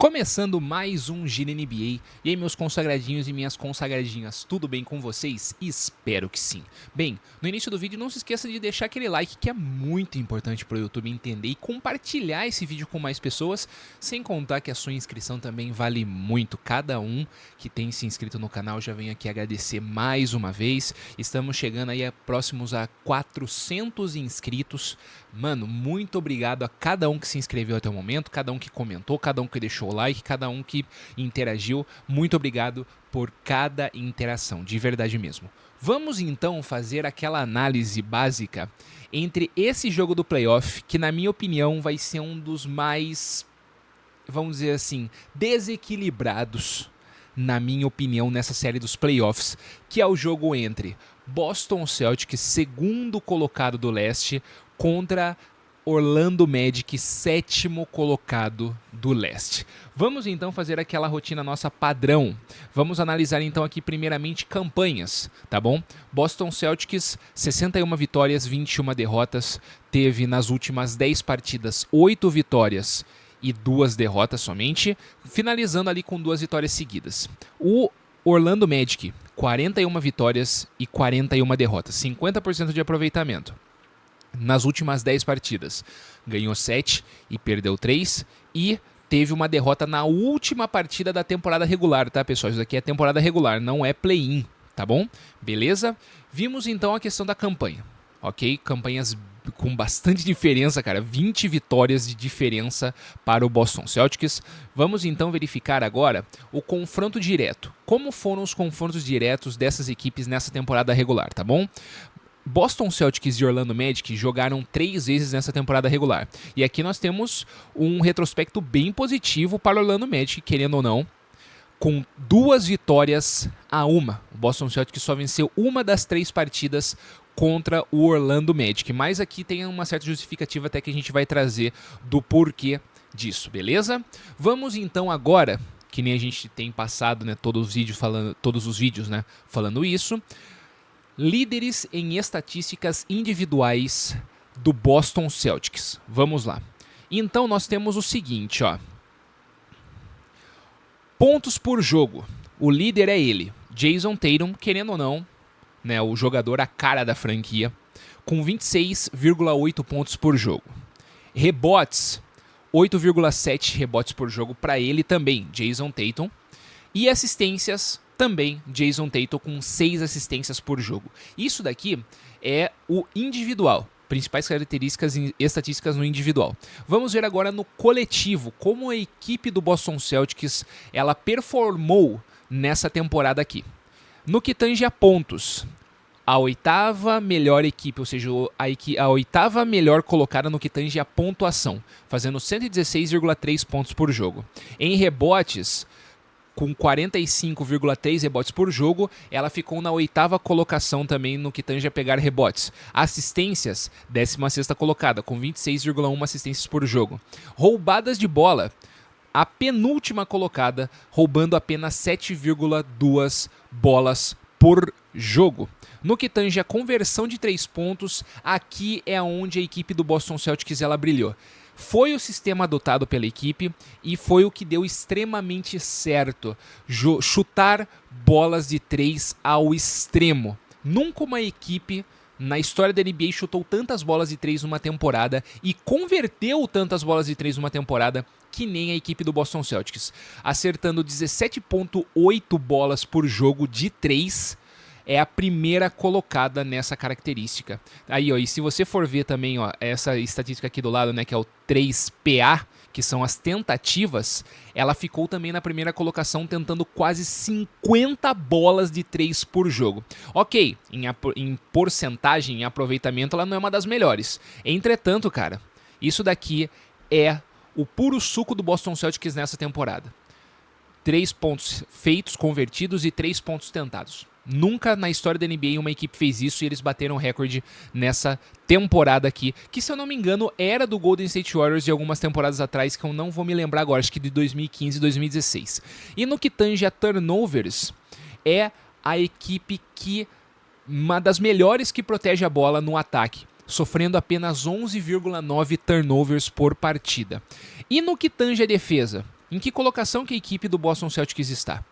Começando mais um Gira NBA. E aí, meus consagradinhos e minhas consagradinhas, tudo bem com vocês? Espero que sim. Bem, no início do vídeo não se esqueça de deixar aquele like que é muito importante para o YouTube entender e compartilhar esse vídeo com mais pessoas, sem contar que a sua inscrição também vale muito. Cada um que tem se inscrito no canal já vem aqui agradecer mais uma vez. Estamos chegando aí próximos a 400 inscritos. Mano, muito obrigado a cada um que se inscreveu até o momento, cada um que comentou, cada um que deixou o like, cada um que interagiu. Muito obrigado por cada interação, de verdade mesmo. Vamos então fazer aquela análise básica entre esse jogo do playoff, que na minha opinião vai ser um dos mais, vamos dizer assim, desequilibrados, na minha opinião, nessa série dos playoffs, que é o jogo entre Boston Celtics, segundo colocado do leste, contra Orlando Magic, sétimo colocado do leste. Vamos então fazer aquela rotina nossa padrão. Vamos analisar então aqui primeiramente campanhas, tá bom? Boston Celtics, 61 vitórias, 21 derrotas. Teve nas últimas 10 partidas 8 vitórias e 2 derrotas somente, finalizando ali com 2 vitórias seguidas. O Orlando Magic, 41 vitórias e 41 derrotas, 50% de aproveitamento. Nas últimas 10 partidas, ganhou 7 e perdeu 3 e teve uma derrota na última partida da temporada regular, tá, pessoal? Isso aqui é temporada regular, não é play-in, tá bom? Beleza? Vimos então a questão da campanha, ok? Campanhas com bastante diferença, cara, 20 vitórias de diferença para o Boston Celtics. Vamos então verificar agora o confronto direto. Como foram os confrontos diretos dessas equipes nessa temporada regular, tá bom? Boston Celtics e Orlando Magic jogaram 3 vezes nessa temporada regular. E aqui nós temos um retrospecto bem positivo para o Orlando Magic, querendo ou não, com 2 vitórias a 1. O Boston Celtics só venceu uma das 3 partidas contra o Orlando Magic. Mas aqui tem uma certa justificativa até que a gente vai trazer do porquê disso, beleza? Vamos então agora, que nem a gente tem passado, né, todos os vídeos falando isso, líderes em estatísticas individuais do Boston Celtics. Vamos lá. Então nós temos o seguinte, ó. Pontos por jogo. O líder é ele, Jason Tatum, querendo ou não, né, o jogador a cara da franquia, com 26,8 pontos por jogo. Rebotes, 8,7 rebotes por jogo para ele também, Jason Tatum. E assistências, também Jason Tatum com 6 assistências por jogo. Isso daqui é o individual, principais características e estatísticas no individual. Vamos ver agora no coletivo, como a equipe do Boston Celtics ela performou nessa temporada aqui. No que tange a pontos, a 8ª melhor equipe, ou seja, a 8ª melhor colocada no que tange a pontuação, fazendo 116,3 pontos por jogo. Em rebotes, com 45,3 rebotes por jogo, ela ficou na 8ª colocação também no que tange a pegar rebotes. Assistências, 16ª colocada, com 26,1 assistências por jogo. Roubadas de bola, a penúltima colocada, roubando apenas 7,2 bolas por jogo. No que tange a conversão de 3 pontos, aqui é onde a equipe do Boston Celtics ela brilhou. Foi o sistema adotado pela equipe e foi o que deu extremamente certo. Chutar bolas de 3 ao extremo. Nunca uma equipe na história da NBA chutou tantas bolas de 3 numa temporada e converteu tantas bolas de 3 numa temporada que nem a equipe do Boston Celtics. Acertando 17,8 bolas por jogo de 3. É a primeira colocada nessa característica. Aí, ó, e se você for ver também, ó, essa estatística aqui do lado, né, que é o 3PA, que são as tentativas, ela ficou também na primeira colocação, tentando quase 50 bolas de 3 por jogo. Ok, em porcentagem, em aproveitamento, ela não é uma das melhores. Entretanto, cara, isso daqui é o puro suco do Boston Celtics nessa temporada. 3 pontos feitos, convertidos e 3 pontos tentados. Nunca na história da NBA uma equipe fez isso e eles bateram o recorde nessa temporada aqui, que se eu não me engano era do Golden State Warriors de algumas temporadas atrás, que eu não vou me lembrar agora, acho que de 2015 e 2016. E no que tange a turnovers, é a equipe que uma das melhores que protege a bola no ataque, sofrendo apenas 11,9 turnovers por partida. E no que tange a defesa, Em que colocação que a equipe do Boston Celtics está?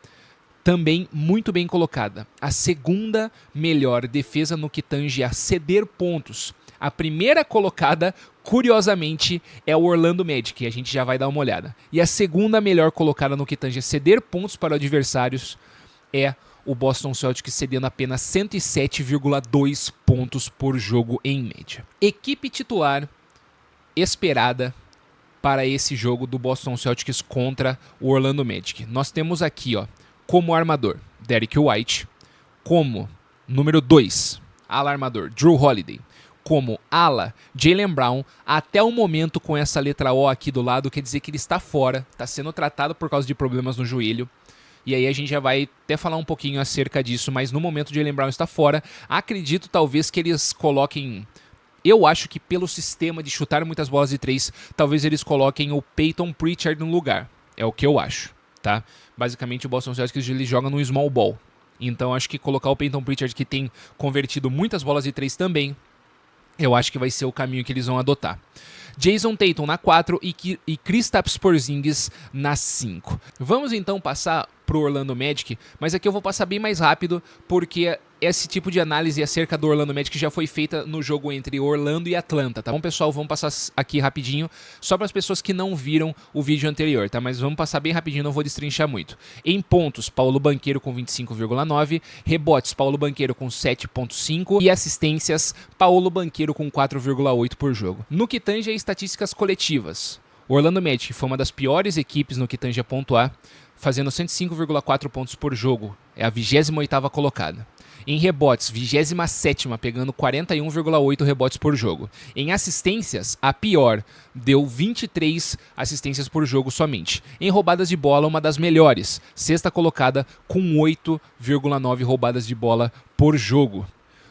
Também muito bem colocada. A segunda melhor defesa no que tange a ceder pontos. A primeira colocada, curiosamente, é o Orlando Magic, e a gente já vai dar uma olhada. E a segunda melhor colocada no que tange a ceder pontos para adversários é o Boston Celtics, cedendo apenas 107,2 pontos por jogo em média. Equipe titular esperada para esse jogo do Boston Celtics contra o Orlando Magic. Nós temos aqui, como armador, Derrick White. Como número 2, ala armador, Jrue Holiday. Como ala, Jaylen Brown. Até o momento, com essa letra O aqui do lado, quer dizer que ele está fora, está sendo tratado por causa de problemas no joelho. E aí a gente já vai até falar um pouquinho acerca disso, mas no momento Jaylen Brown está fora. Acredito talvez que eles coloquem... Eu acho que pelo sistema de chutar muitas bolas de 3, talvez eles coloquem o Peyton Pritchard no lugar. É o que eu acho, tá? Basicamente o Boston Celtics ele joga no small ball. Então acho que colocar o Peyton Pritchard, que tem convertido muitas bolas de 3 também, eu acho que vai ser o caminho que eles vão adotar. Jason Tatum na 4 e Kristaps Porzingis na 5. Vamos então passar pro Orlando Magic, mas aqui eu vou passar bem mais rápido, porque esse tipo de análise acerca do Orlando Magic já foi feita no jogo entre Orlando e Atlanta, tá bom, pessoal? Vamos passar aqui rapidinho, só para as pessoas que não viram o vídeo anterior, tá? Mas vamos passar bem rapidinho, não vou destrinchar muito. Em pontos, Paulo Banchero com 25,9, rebotes, Paulo Banchero com 7,5 e assistências, Paulo Banchero com 4,8 por jogo. No que tange a estatísticas coletivas, o Orlando Magic foi uma das piores equipes no que tange a pontuar, fazendo 105,4 pontos por jogo, é a 28ª colocada. Em rebotes, 27ª, pegando 41,8 rebotes por jogo. Em assistências, a pior, deu 23 assistências por jogo somente. Em roubadas de bola, uma das melhores, 6ª colocada, com 8,9 roubadas de bola por jogo.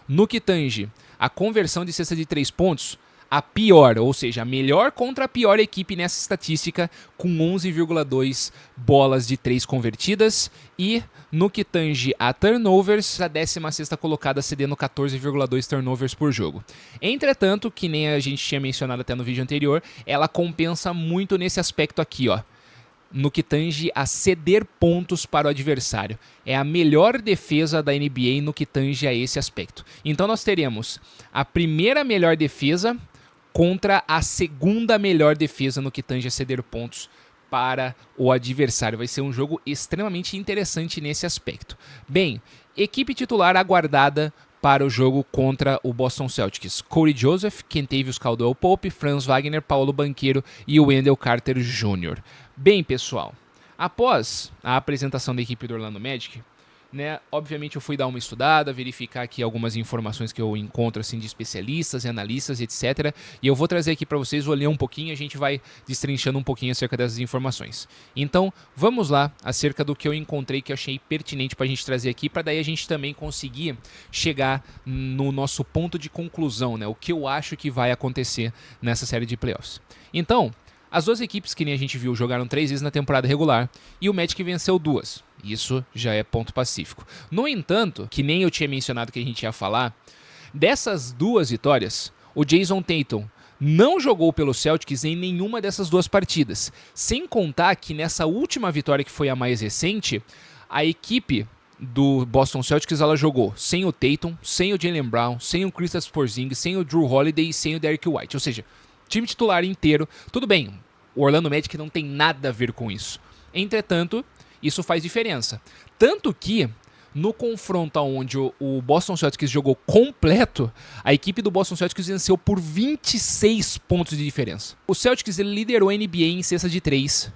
No que tange a conversão de cesta de 3 pontos, a pior, ou seja, a melhor contra a pior equipe nessa estatística, com 11,2 bolas de 3 convertidas. E no que tange a turnovers, a 16ª colocada, cedendo 14,2 turnovers por jogo. Entretanto, que nem a gente tinha mencionado até no vídeo anterior, ela compensa muito nesse aspecto aqui, no que tange a ceder pontos para o adversário. É a melhor defesa da NBA no que tange a esse aspecto. Então nós teremos a primeira melhor defesa contra a segunda melhor defesa no que tange a ceder pontos para o adversário. Vai ser um jogo extremamente interessante nesse aspecto. Bem, equipe titular aguardada para o jogo contra o Boston Celtics: Corey Joseph, Kentavious Caldwell-Pope, Franz Wagner, Paulo Banchero e Wendell Carter Jr. Bem, pessoal, após a apresentação da equipe do Orlando Magic, obviamente eu fui dar uma estudada, verificar aqui algumas informações que eu encontro assim de especialistas e analistas, etc. E eu vou trazer aqui para vocês, vou ler um pouquinho e a gente vai destrinchando um pouquinho acerca dessas informações. Então, vamos lá acerca do que eu encontrei que eu achei pertinente para a gente trazer aqui, para daí a gente também conseguir chegar no nosso ponto de conclusão, o que eu acho que vai acontecer nessa série de playoffs. Então, as duas equipes, que nem a gente viu, jogaram 3 vezes na temporada regular e o Magic venceu 2. Isso já é ponto pacífico. No entanto, que nem eu tinha mencionado que a gente ia falar, dessas 2 vitórias, o Jason Tatum não jogou pelo Celtics em nenhuma dessas 2 partidas. Sem contar que nessa última vitória, que foi a mais recente, a equipe do Boston Celtics ela jogou sem o Tatum, sem o Jaylen Brown, sem o Kristaps Porzingis, sem o Jrue Holiday e sem o Derrick White. Ou seja, time titular inteiro. Tudo bem, o Orlando Magic não tem nada a ver com isso. Entretanto, isso faz diferença. Tanto que, no confronto onde o Boston Celtics jogou completo, a equipe do Boston Celtics venceu por 26 pontos de diferença. O Celtics ele liderou a NBA em cestas de 3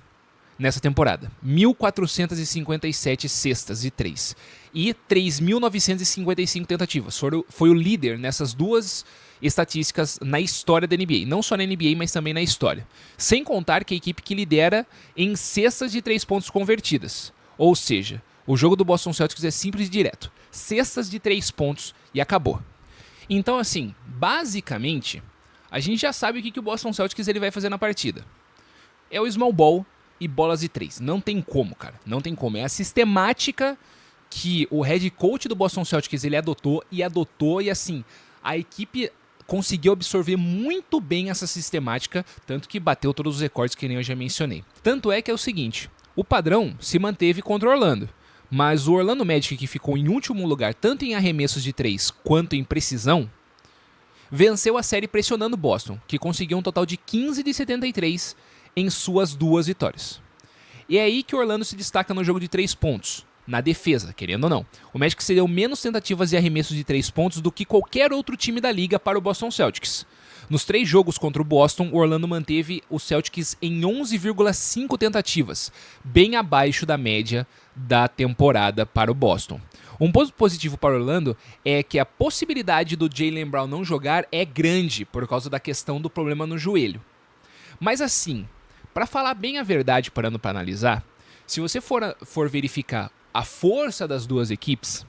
nessa temporada. 1.457 cestas de 3. E 3.955 tentativas. Foi o líder nessas 2 estatísticas na história da NBA. Não só na NBA, mas também na história. Sem contar que a equipe que lidera em cestas de 3 pontos convertidas. Ou seja, o jogo do Boston Celtics é simples e direto. Cestas de 3 pontos e acabou. Então, assim, basicamente, a gente já sabe o que o Boston Celtics ele vai fazer na partida. É o small ball e bolas de 3. Não tem como, cara. Não tem como. É a sistemática que o head coach do Boston Celtics ele adotou e assim, a equipe conseguiu absorver muito bem essa sistemática, tanto que bateu todos os recordes que nem eu já mencionei. Tanto é que é o seguinte, o padrão se manteve contra o Orlando, mas o Orlando Magic, que ficou em último lugar tanto em arremessos de 3 quanto em precisão, venceu a série pressionando Boston, que conseguiu um total de 15 de 73 em suas 2 vitórias. E é aí que o Orlando se destaca no jogo de 3 pontos, na defesa, querendo ou não. O Magic cedeu menos tentativas de arremessos de 3 pontos do que qualquer outro time da liga para o Boston Celtics. Nos 3 jogos contra o Boston, o Orlando manteve o Celtics em 11,5 tentativas, bem abaixo da média da temporada para o Boston. Um ponto positivo para o Orlando é que a possibilidade do Jaylen Brown não jogar é grande por causa da questão do problema no joelho. Mas assim, para falar bem a verdade, parando para analisar, se você for verificar a força das duas equipes,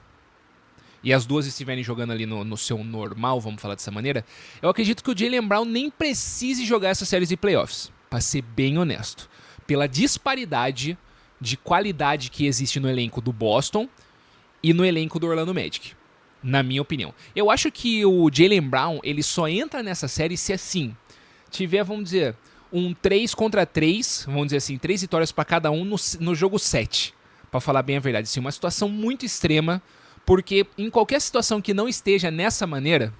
e as duas estiverem jogando ali no seu normal, vamos falar dessa maneira, eu acredito que o Jaylen Brown nem precise jogar essas séries de playoffs, para ser bem honesto. Pela disparidade de qualidade que existe no elenco do Boston e no elenco do Orlando Magic, na minha opinião. Eu acho que o Jaylen Brown, ele só entra nessa série se assim tiver, vamos dizer, um 3 contra 3, vamos dizer assim, 3 vitórias para cada um no jogo 7, para falar bem a verdade. Assim, uma situação muito extrema, porque em qualquer situação que não esteja nessa maneira,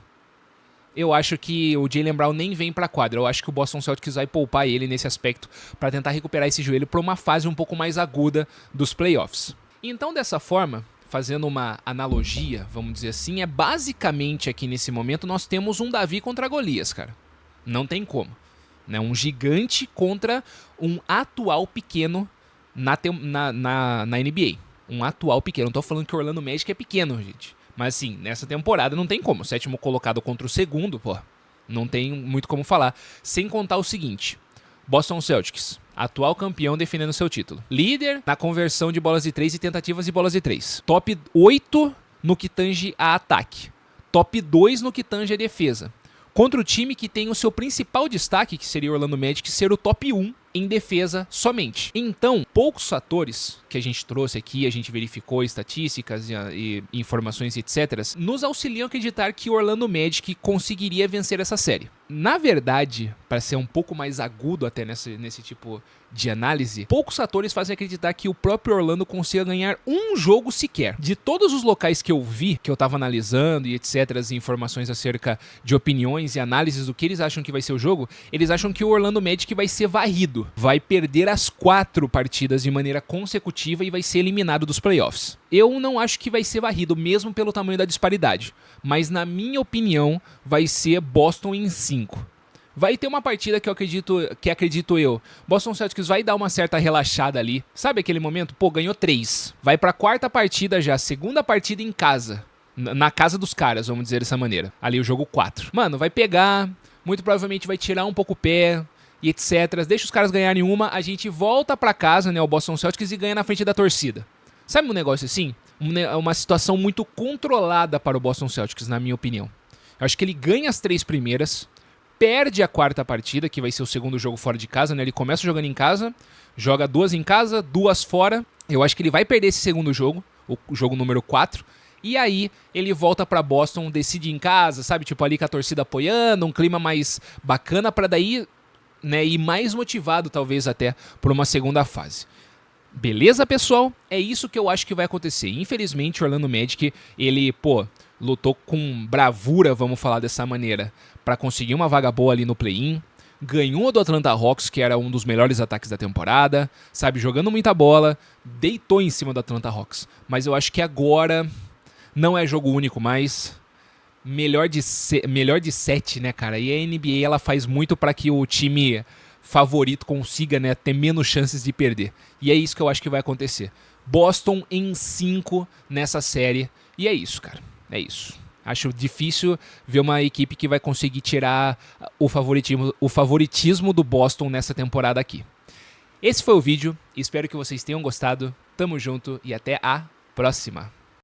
eu acho que o Jaylen Brown nem vem para a quadra. Eu acho que o Boston Celtics vai poupar ele nesse aspecto para tentar recuperar esse joelho para uma fase um pouco mais aguda dos playoffs. Então, dessa forma, fazendo uma analogia, vamos dizer assim, é basicamente aqui nesse momento nós temos um Davi contra Golias, cara. Não tem como. Né? Um gigante contra um atual pequeno na NBA. Um atual pequeno. Não tô falando que o Orlando Magic é pequeno, gente. Mas assim, nessa temporada não tem como. O sétimo colocado contra o segundo, pô, não tem muito como falar. Sem contar o seguinte, Boston Celtics, atual campeão defendendo seu título. Líder na conversão de bolas de 3 e tentativas de bolas de 3. Top 8 no que tange a ataque. Top 2 no que tange a defesa. Contra o time que tem o seu principal destaque, que seria o Orlando Magic, ser o top 1 em defesa somente. Então, poucos fatores que a gente trouxe aqui, a gente verificou estatísticas e informações, etc., nos auxiliam a acreditar que o Orlando Magic conseguiria vencer essa série. Na verdade, para ser um pouco mais agudo até nesse tipo de análise, poucos fatores fazem acreditar que o próprio Orlando consiga ganhar um jogo sequer. De todos os locais que eu vi, que eu tava analisando e etc., as informações acerca de opiniões e análises do que eles acham que vai ser o jogo, eles acham que o Orlando Magic vai ser varrido. Vai perder as 4 partidas de maneira consecutiva e vai ser eliminado dos playoffs. Eu não acho que vai ser varrido, mesmo pelo tamanho da disparidade. Mas, na minha opinião, vai ser Boston em 5. Vai ter uma partida que acredito eu. Boston Celtics vai dar uma certa relaxada ali. Sabe aquele momento? Pô, ganhou 3. Vai pra 4ª partida já, 2ª partida em casa. Na casa dos caras, vamos dizer dessa maneira. Ali o jogo 4. Mano, vai pegar, muito provavelmente vai tirar um pouco o pé e etc. Deixa os caras ganharem uma, a gente volta pra casa, né, o Boston Celtics, e ganha na frente da torcida. Sabe um negócio assim? Uma situação muito controlada para o Boston Celtics, na minha opinião. Eu acho que ele ganha as 3 primeiras, perde a 4ª partida, que vai ser o segundo jogo fora de casa, né? Ele começa jogando em casa, joga 2 em casa, 2 fora. Eu acho que ele vai perder esse segundo jogo, o jogo número 4. E aí ele volta pra Boston, decide em casa, sabe? Tipo ali com a torcida apoiando, um clima mais bacana pra daí, né, ir mais motivado talvez até por uma segunda fase. Beleza, pessoal? É isso que eu acho que vai acontecer. Infelizmente, o Orlando Magic, ele, lutou com bravura, vamos falar dessa maneira, para conseguir uma vaga boa ali no play-in. Ganhou do Atlanta Hawks, que era um dos melhores ataques da temporada, sabe, jogando muita bola, deitou em cima do Atlanta Hawks. Mas eu acho que agora não é jogo único mais. Melhor de 7, né, cara? E a NBA, ela faz muito para que o time favorito consiga, né, ter menos chances de perder. E é isso que eu acho que vai acontecer. Boston em 5 nessa série. E é isso, cara. É isso. Acho difícil ver uma equipe que vai conseguir tirar o favoritismo do Boston nessa temporada aqui. Esse foi o vídeo. Espero que vocês tenham gostado. Tamo junto e até a próxima.